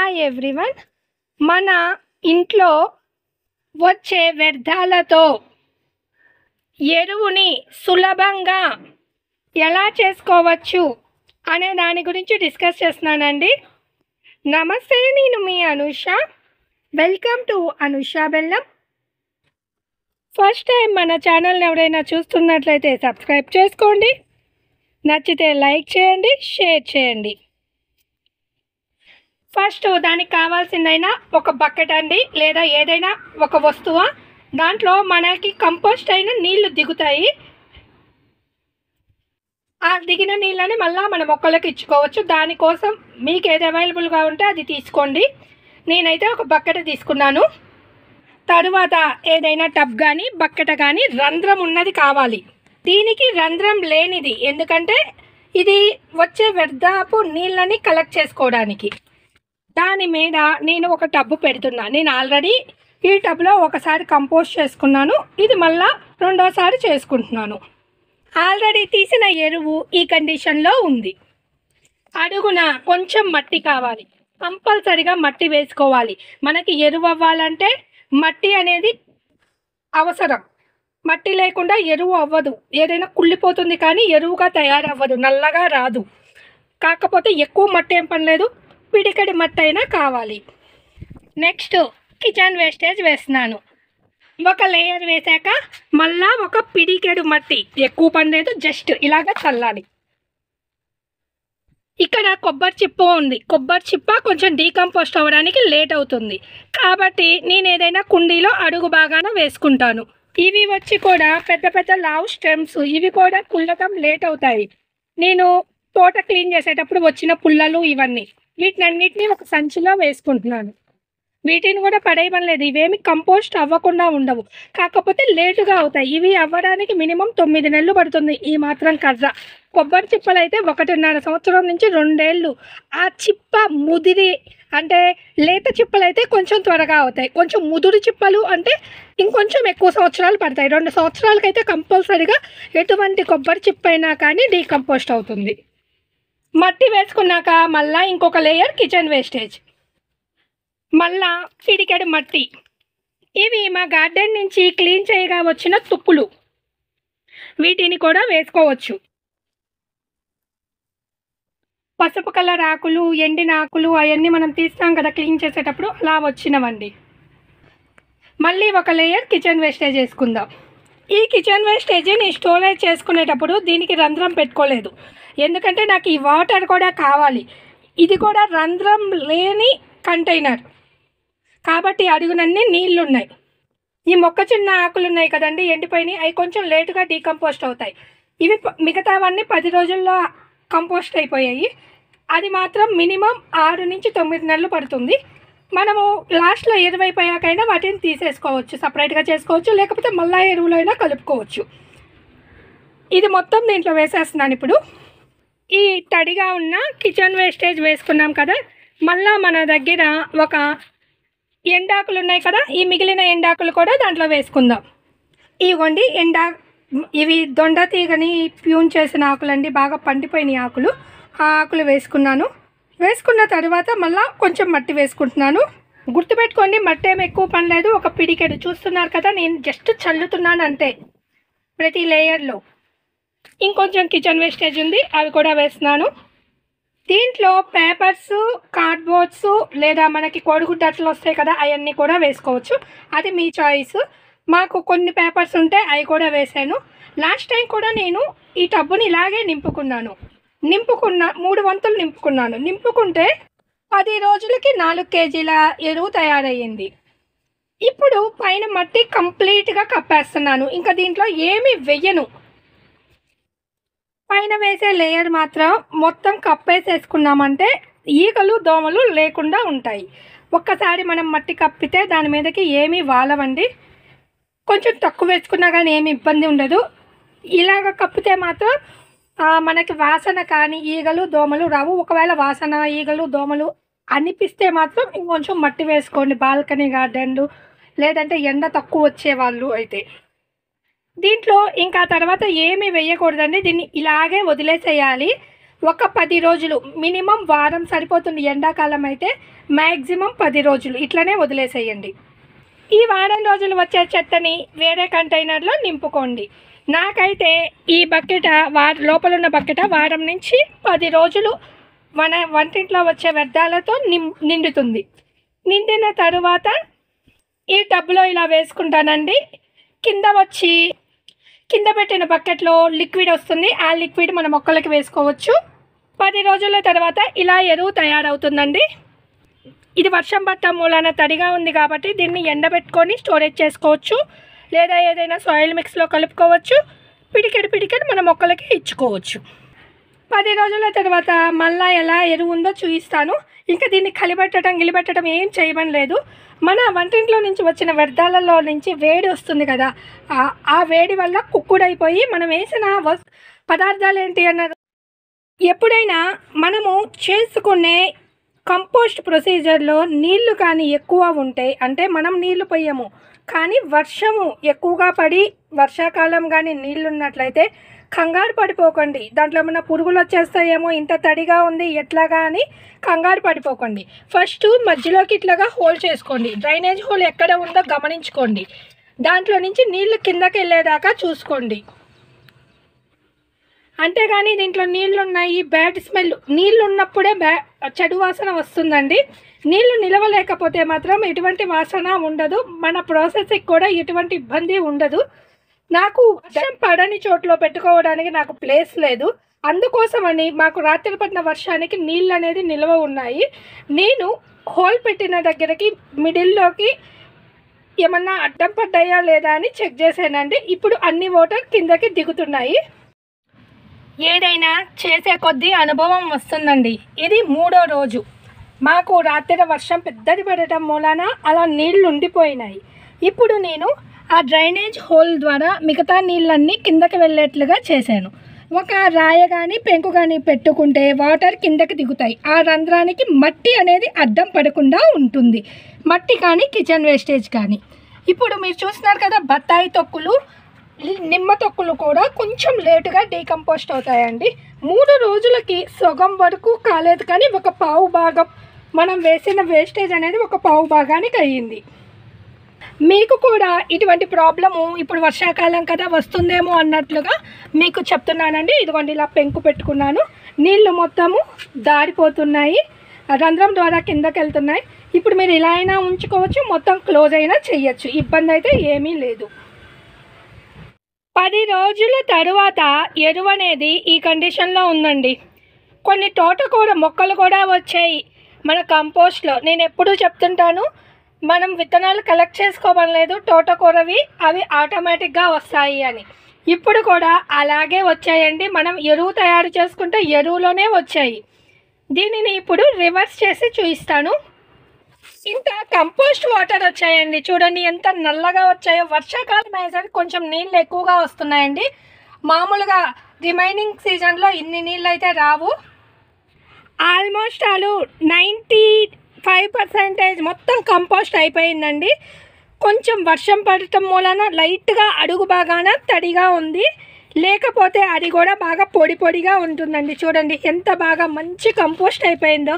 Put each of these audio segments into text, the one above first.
Hi everyone. మన ఇంట్లో వచ్చే వ్యర్థాలతో ఎరువుని సులభంగా ఎలా చేసుకోవచ్చు అనే దాని గురించి డిస్కస్ చేస్తున్నానండి. నమస్తే, నేను మీ అనుష. వెల్కమ్ టు అనుష బెల్లం. ఫస్ట్ టైం మన ఛానల్ని ఎవరైనా చూస్తున్నట్లయితే సబ్స్క్రైబ్ చేసుకోండి, నచ్చితే లైక్ చేయండి, షేర్ చేయండి. ఫస్ట్ దానికి కావాల్సిందైనా ఒక బకెట్ అండి, లేదా ఏదైనా ఒక వస్తువు. దాంట్లో మనకి కంపోస్ట్ అయిన నీళ్లు దిగుతాయి. ఆ దిగిన నీళ్ళని మళ్ళీ మన మొక్కలకు ఇచ్చుకోవచ్చు. దానికోసం మీకు ఏది అవైలబుల్గా ఉంటే అది తీసుకోండి. నేనైతే ఒక బకెట్ తీసుకున్నాను. తరువాత ఏదైనా టబ్ కానీ బకెట్ కానీ రంధ్రం ఉన్నది కావాలి. దీనికి రంధ్రం లేనిది, ఎందుకంటే ఇది వచ్చే వ్యర్థపు నీళ్ళని కలెక్ట్ చేసుకోవడానికి. దాని మీద నేను ఒక టబ్బు పెడుతున్నా. నేను ఆల్రెడీ ఈ టబ్లో ఒకసారి కంపోస్ట్ చేసుకున్నాను, ఇది మళ్ళా రెండోసారి చేసుకుంటున్నాను. ఆల్రెడీ తీసిన ఎరువు ఈ కండిషన్లో ఉంది. అడుగున కొంచెం మట్టి కావాలి, కంపల్సరిగా మట్టి వేసుకోవాలి. మనకి ఎరువు అవ్వాలంటే మట్టి అనేది అవసరం. మట్టి లేకుండా ఎరువు అవ్వదు. ఏదైనా కుళ్ళిపోతుంది కానీ ఎరువుగా తయారవ్వదు, నల్లగా రాదు. కాకపోతే ఎక్కువ మట్టి ఏం పని లేదు, పిడికడి మట్టి అయినా కావాలి. నెక్స్ట్ కిచెన్ వేస్టేజ్ వేస్తున్నాను. ఒక లేయర్ వేసాక మళ్ళా ఒక పిడికెడు మట్టి, ఎక్కువ పని లేదు, జస్ట్ ఇలాగ చల్లాలి. ఇక్కడ కొబ్బరి చిప్ప ఉంది. కొబ్బరి చిప్ప కొంచెం డీకంపోస్ట్ అవ్వడానికి లేట్ అవుతుంది, కాబట్టి నేను ఏదైనా కుండీలో అడుగు బాగాన వేసుకుంటాను. ఇవి వచ్చి కూడా పెద్ద పెద్ద లావ్ స్టెమ్స్, ఇవి కూడా కుళ్ళటం లేట్ అవుతాయి. నేను తోట క్లీన్ చేసేటప్పుడు వచ్చిన పుల్లలు ఇవన్నీ, వీటినన్నిటిని ఒక సంచిలో వేసుకుంటున్నాను. వీటిని కూడా పడేయమని లేదు, ఇవేమి కంపోస్ట్ అవ్వకుండా ఉండవు, కాకపోతే లేటుగా అవుతాయి. ఇవి అవ్వడానికి మినిమం 9 నెలలు పడుతుంది. ఈ మాత్రం కర్ర కొబ్బరి చిప్పలు అయితే 1.5 సంవత్సరం నుంచి 2 ఏళ్ళు. ఆ చిప్ప ముదిరి అంటే లేత చిప్పలు అయితే కొంచెం త్వరగా అవుతాయి, కొంచెం ముదురు చిప్పలు అంటే ఇంకొంచెం ఎక్కువ సంవత్సరాలు పడతాయి. 2 సంవత్సరాలకైతే కంపల్సరీగా ఎటువంటి కొబ్బరి చిప్ప అయినా కానీ డీకంపోస్ట్ అవుతుంది. మట్టి వేసుకున్నాక మళ్ళీ ఇంకొక లేయర్ కిచెన్ వేస్టేజ్, మళ్ళా పిడికెడు మట్టి. ఇవి మా గార్డెన్ నుంచి క్లీన్ చేయగా వచ్చిన తుప్పులు, వీటిని కూడా వేసుకోవచ్చు. పసుపు కలర్ ఆకులు, ఎండిన ఆకులు అవన్నీ మనం తీస్తాం కదా క్లీన్ చేసేటప్పుడు, అలా వచ్చినవండి. మళ్ళీ ఒక లేయర్ కిచెన్ వేస్టేజ్ వేసుకుందాం. ఈ కిచెన్ వేస్టేజ్ నేను స్టోరేజ్ చేసుకునేటప్పుడు దీనికి రంధ్రం పెట్టుకోలేదు, ఎందుకంటే నాకు ఈ వాటర్ కూడా కావాలి. ఇది కూడా రంధ్రం లేని కంటైనర్ కాబట్టి అడుగునన్నీ నీళ్ళు ఉన్నాయి. ఈ మొక్క చిన్న ఆకులు ఉన్నాయి కదండి, ఎండిపోయినాయి, అవి కొంచెం లేటుగా డీకంపోస్ట్ అవుతాయి. ఇవి మిగతావన్నీ 10 రోజుల్లో కంపోస్ట్ అయిపోయాయి. అది మాత్రం మినిమం 6 నుంచి 9 నెలలు పడుతుంది. మనము లాస్ట్లో ఎరువు అయిపోయాకైనా వాటిని తీసేసుకోవచ్చు, సపరేట్గా చేసుకోవచ్చు, లేకపోతే మళ్ళా ఎరువులో అయినా కలుపుకోవచ్చు. ఇది మొత్తం దీంట్లో వేసేస్తున్నాను. ఇప్పుడు ఈ తడిగా ఉన్న కిచెన్ వేస్టేజ్ వేసుకున్నాం కదా, మళ్ళా మన దగ్గర ఒక ఎండాకులు ఉన్నాయి కదా, ఈ మిగిలిన ఎండాకులు కూడా దాంట్లో వేసుకుందాం. ఇవ్వండి ఇవి దొండ తీగని ప్యూన్ చేసిన ఆకులండి, బాగా పండిపోయిన ఆకులు. ఆ ఆకులు వేసుకున్నాను. వేసుకున్న తర్వాత మళ్ళీ కొంచెం మట్టి వేసుకుంటున్నాను. గుర్తుపెట్టుకోండి, మట్టి ఏమి ఎక్కువ పని లేదు, ఒక పిడికెడు. చూస్తున్నారు కదా, నేను జస్ట్ చల్లుతున్నాను అంతే ప్రతి లేయర్లో. ఇంకొంచెం కిచెన్ వేస్టేజ్ ఉంది, అవి కూడా వేస్తున్నాను. దీంట్లో పేపర్స్, కార్డ్బోర్డ్స్, లేదా మనకి కోడిగుడ్డ అట్లా వస్తాయి కదా, అవన్నీ కూడా వేసుకోవచ్చు, అది మీ చాయిస్. మాకు కొన్ని పేపర్స్ ఉంటే అవి కూడా వేసాను. లాస్ట్ టైం కూడా నేను ఈ టబ్బుని ఇలాగే నింపుకున్న 3 వంతులు నింపుకున్నాను. నింపుకుంటే 10 రోజులకి 4 కేజీల ఎరువు తయారయ్యింది. ఇప్పుడు పైన మట్టి కంప్లీట్గా కప్పేస్తున్నాను, ఇంకా దీంట్లో ఏమి వెయ్యను. పైన వేసే లేయర్ మాత్రం మొత్తం కప్పేసేసుకున్నామంటే ఈగలు దోమలు లేకుండా ఉంటాయి. ఒక్కసారి మనం మట్టి కప్పితే దాని మీదకి ఏమీ వాలవండి. కొంచెం తక్కువ వేసుకున్నా కానీ ఏమి ఇబ్బంది ఉండదు. ఇలాగ కప్పితే మాత్రం మనకి వాసన కానీ ఈగలు దోమలు రావు. ఒకవేళ వాసన ఈగలు దోమలు అనిపిస్తే మాత్రం ఇంకొంచెం మట్టి వేసుకోండి, బాల్కనీ గార్డెన్లు లేదంటే ఎండ తక్కువ వచ్చేవాళ్ళు అయితే. దీంట్లో ఇంకా తర్వాత ఏమీ వేయకూడదండి, దీన్ని ఇలాగే వదిలేసేయాలి. ఒక 10 రోజులు, మినిమం వారం సరిపోతుంది. ఎండాకాలం అయితే మ్యాక్సిమం 10 రోజులు ఇట్లనే వదిలేసేయండి. ఈ వారం రోజులు వచ్చే చెత్తని వేరే కంటైనర్లో నింపుకోండి. నాకైతే ఈ బకెట లోపల ఉన్న బకెట వారం నుంచి 10 రోజులు మన వంటింట్లో వచ్చే వ్యర్థాలతో నిండుతుంది. నిండిన తరువాత ఈ టబ్లో ఇలా వేసుకుంటానండి. కింద పెట్టిన బకెట్లో లిక్విడ్ వస్తుంది. ఆ లిక్విడ్ మన మొక్కలకి వేసుకోవచ్చు. 10 రోజుల తర్వాత ఇలా ఎరువు తయారవుతుందండి. ఇది వర్షం పట్టడం మూలాన తడిగా ఉంది కాబట్టి దీన్ని ఎండబెట్టుకొని స్టోరేజ్ చేసుకోవచ్చు, లేదా ఏదైనా సాయిల్ మిక్స్లో కలుపుకోవచ్చు. పిడికెడు మన మొక్కలకి ఇచ్చుకోవచ్చు. 10 రోజుల తర్వాత మళ్ళీ ఎలా ఎరువు ఉందో చూపిస్తాను. ఇంకా దీన్ని గిలిపెట్టడం ఏం చేయమని లేదు. మన వంటింట్లో నుంచి వచ్చిన వ్యర్థాలలో నుంచి వేడి వస్తుంది కదా, ఆ వేడి వల్ల కుక్కుడైపోయి మనం వేసిన పదార్థాలు ఏంటి అన్నారు. ఎప్పుడైనా మనము చేసుకునే కంపోస్ట్ ప్రొసీజర్లో నీళ్లు కానీ ఎక్కువ ఉంటే, అంటే మనం నీళ్లు పోయము కానీ వర్షము ఎక్కువగా పడి వర్షాకాలం కానీ నీళ్ళు ఉన్నట్లయితే కంగారు పడిపోకండి. దాంట్లో ఏమైనా పురుగులు వచ్చేస్తాయేమో, ఇంత తడిగా ఉంది ఎట్లాగా అని కంగారు పడిపోకండి. ఫస్ట్ మధ్యలోకి ఇట్లాగా హోల్ చేసుకోండి. డ్రైనేజ్ హోల్ ఎక్కడ ఉందో గమనించుకోండి. దాంట్లో నుంచి నీళ్లు కిందకి వెళ్ళేదాకా చూసుకోండి. అంతేగాని దీంట్లో నీళ్ళు ఉన్నాయి, బ్యాడ్ స్మెల్, నీళ్ళు ఉన్నప్పుడే చెడు వాసన వస్తుందండి. నీళ్లు నిలవలేకపోతే మాత్రం ఎటువంటి వాసన ఉండదు, మన ప్రాసెస్కి కూడా ఎటువంటి ఇబ్బంది ఉండదు. నాకు వర్షం పడని చోట్లో పెట్టుకోవడానికి నాకు ప్లేస్ లేదు. అందుకోసమని మాకు రాత్రి పడిన వర్షానికి నీళ్ళు అనేది నిల్వ ఉన్నాయి. నేను హోల్ పెట్టిన దగ్గరికి మిడిల్లోకి ఏమన్నా అడ్డం పడ్డాయా లేదా అని చెక్ చేశానండి. ఇప్పుడు అన్ని వాటర్ కిందకి దిగుతున్నాయి. ఏదైనా చేసే కొద్దీ అనుభవం వస్తుందండి. ఇది 3వ రోజు. మాకు రాత్రి వర్షం పెద్దది పడటం మూలాన అలా నీళ్లు ఉండిపోయినాయి. ఇప్పుడు నేను ఆ డ్రైనేజ్ హోల్ ద్వారా మిగతా నీళ్ళన్నీ కిందకి వెళ్ళేట్లుగా చేశాను. ఒక రాయ కానీ పెంకు కానీ పెట్టుకుంటే వాటర్ కిందకి దిగుతాయి. ఆ రంధ్రానికి మట్టి అనేది అడ్డం పడకుండా ఉంటుంది, మట్టి కానీ కిచెన్ వేస్టేజ్ కానీ. ఇప్పుడు మీరు చూస్తున్నారు కదా, బత్తాయి తొక్కులు, నిమ్మ తొక్కులు కూడా కొంచెం లేటుగా డీకంపోస్ట్ అవుతాయండి. 3 రోజులకి సగం వరకు కాలేదు, కానీ ఒక పావు భాగం మనం వేసిన వేస్టేజ్ అనేది ఒక పావు భాగానికి అయ్యింది. మీకు కూడా ఇటువంటి ప్రాబ్లము ఇప్పుడు వర్షాకాలం కదా వస్తుందేమో అన్నట్లుగా మీకు చెప్తున్నానండి. ఇదిగోండి ఇలా పెంకు పెట్టుకున్నాను, నీళ్ళు మొత్తము దారిపోతున్నాయి, రంధ్రం ద్వారా కిందకి వెళ్తున్నాయి. ఇప్పుడు మీరు ఇలా అయినా ఉంచుకోవచ్చు, మొత్తం క్లోజ్ అయినా చెయ్యొచ్చు, ఇబ్బంది అయితే ఏమీ లేదు. 10 రోజుల తరువాత ఎరువు అనేది ఈ కండిషన్లో ఉందండి. కొన్ని తోటకూర మొక్కలు కూడా వచ్చాయి మన కంపోస్ట్లో. నేను ఎప్పుడూ చెప్తుంటాను, మనం విత్తనాలు కలెక్ట్ చేసుకోవలేదు తోటకూరవి, అవి ఆటోమేటిక్గా వస్తాయి అని. ఇప్పుడు కూడా అలాగే వచ్చాయండి. మనం ఎరువు తయారు చేసుకుంటే ఎరువులోనే వచ్చాయి. దీనిని ఇప్పుడు రివర్స్ చేసి చూపిస్తాను. ఇంత కంపోస్ట్ వాటర్ వచ్చాయండి, చూడండి ఎంత నల్లగా వచ్చాయో. వర్షాకాలం అయ్యేసరికి కొంచెం నీళ్ళు ఎక్కువగా వస్తున్నాయండి. మామూలుగా రిమైనింగ్ సీజన్లో ఇన్ని నీళ్ళు అయితే రావు. ఆల్మోస్ట్ 95% మొత్తం కంపోస్ట్ అయిపోయిందండి. కొంచెం వర్షం పడటం మూలన లైట్గా అడుగు బాగాన తడిగా ఉంది, లేకపోతే అది కూడా బాగా పొడిగా ఉంటుందండి. చూడండి ఎంత బాగా మంచి కంపోస్ట్ అయిపోయిందో.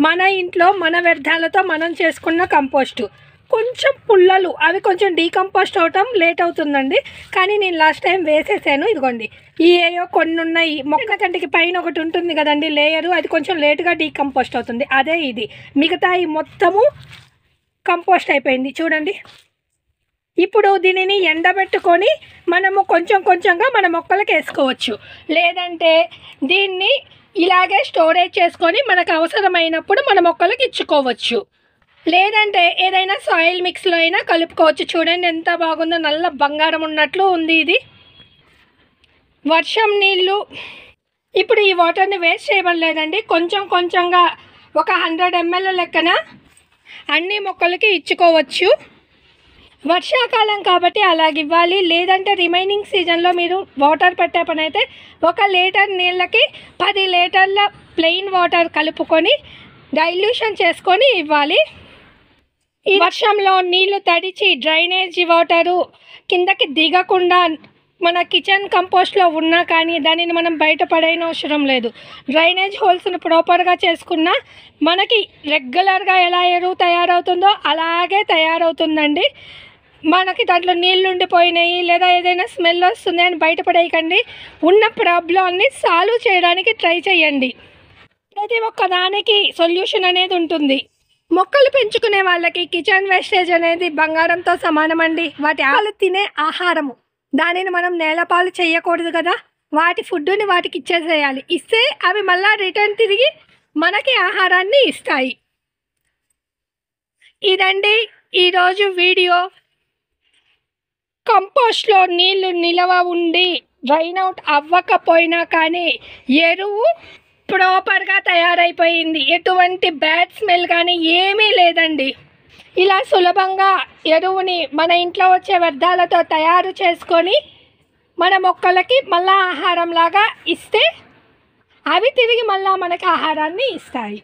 మన ఇంట్లో మన వ్యర్థాలతో మనం చేసుకున్న కంపోస్టు. కొంచెం పుల్లలు అవి కొంచెం డీకంపోస్ట్ అవటం లేట్ అవుతుందండి, కానీ నేను లాస్ట్ టైం వేసేసాను. ఇదిగోండి ఏయో కొన్ని ఉన్నాయి, మొక్క కంటికి పైన ఒకటి ఉంటుంది కదండి లేయరు, అది కొంచెం లేటుగా డీకంపోస్ట్ అవుతుంది. అదే ఇది, మిగతా ఈ మొత్తము కంపోస్ట్ అయిపోయింది చూడండి. ఇప్పుడు దీనిని ఎండబెట్టుకొని మనము కొంచెంగా మన మొక్కలకు వేసుకోవచ్చు, లేదంటే దీన్ని ఇలాగే స్టోరేజ్ చేసుకొని మనకు అవసరమైనప్పుడు మన మొక్కలకు ఇచ్చుకోవచ్చు, లేదంటే ఏదైనా సాయిల్ మిక్స్లో అయినా కలుపుకోవచ్చు. చూడండి ఎంత బాగుందో, నల్ల బంగారం ఉన్నట్లు ఉంది ఇది. వర్షం నీళ్ళు ఇప్పుడు ఈ వాటర్ని వేస్ట్ చేయడం లేదండి, కొంచెంగా ఒక 100 ml లెక్కన అన్ని మొక్కలకి ఇచ్చుకోవచ్చు. వర్షాకాలం కాబట్టి అలాగివ్వాలి, లేదంటే రిమైనింగ్ సీజన్లో మీరు వాటర్ పెట్టే పని అయితే 1 లీటర్ నీళ్ళకి 10 లీటర్ల ప్లెయిన్ వాటర్ కలుపుకొని డైల్యూషన్ చేసుకొని ఇవ్వాలి. ఈ వర్షంలో నీళ్లు తడిచి డ్రైనేజీ వాటరు కిందకి దిగకుండా మన కిచెన్ కంపోస్ట్లో ఉన్నా కానీ దానిని మనం బయట పడైన అవసరం లేదు. డ్రైనేజ్ హోల్స్ని ప్రాపర్గా చేసుకున్నా మనకి రెగ్యులర్గా ఎలా ఎరువు తయారవుతుందో అలాగే తయారవుతుందండి. మనకి దాంట్లో నీళ్ళు ఉండిపోయినాయి లేదా ఏదైనా స్మెల్ వస్తుంది అని బయటపడేయకండి. ఉన్న ప్రాబ్లమ్ని సాల్వ్ చేయడానికి ట్రై చేయండి. ప్రతి ఒక్క దానికి సొల్యూషన్ అనేది ఉంటుంది. మొక్కలు పెంచుకునే వాళ్ళకి కిచెన్ వేస్టేజ్ అనేది బంగారంతో సమానమండి. వాటి ఆలు తినే ఆహారము, దానిని మనం నేలపాలు చేయకూడదు కదా. వాటి ఫుడ్ని వాటికి ఇచ్చేసేయాలి. ఇస్తే అవి మళ్ళీ రిటర్న్ తిరిగి మనకి ఆహారాన్ని ఇస్తాయి. ఇదండి ఈరోజు వీడియో. కంపోస్ట్లో నీళ్లు నిలవ ఉండి డ్రైన్ అవుట్ అవ్వకపోయినా కానీ ఎరువు ప్రాపర్గా తయారైపోయింది. ఎటువంటి బ్యాడ్ స్మెల్ కానీ ఏమీ లేదండి. ఇలా సులభంగా ఎరువుని మన ఇంట్లో వచ్చే వ్యర్థాలతో తయారు చేసుకొని మన మొక్కలకి మళ్ళా ఆహారంలాగా ఇస్తే అవి తిరిగి మళ్ళా మనకి ఆహారాన్ని ఇస్తాయి.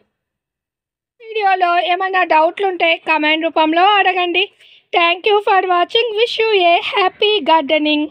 వీడియోలో ఏమైనా డౌట్లు ఉంటే కామెంట్ రూపంలో అడగండి. Thank you for watching. Wish you A happy gardening.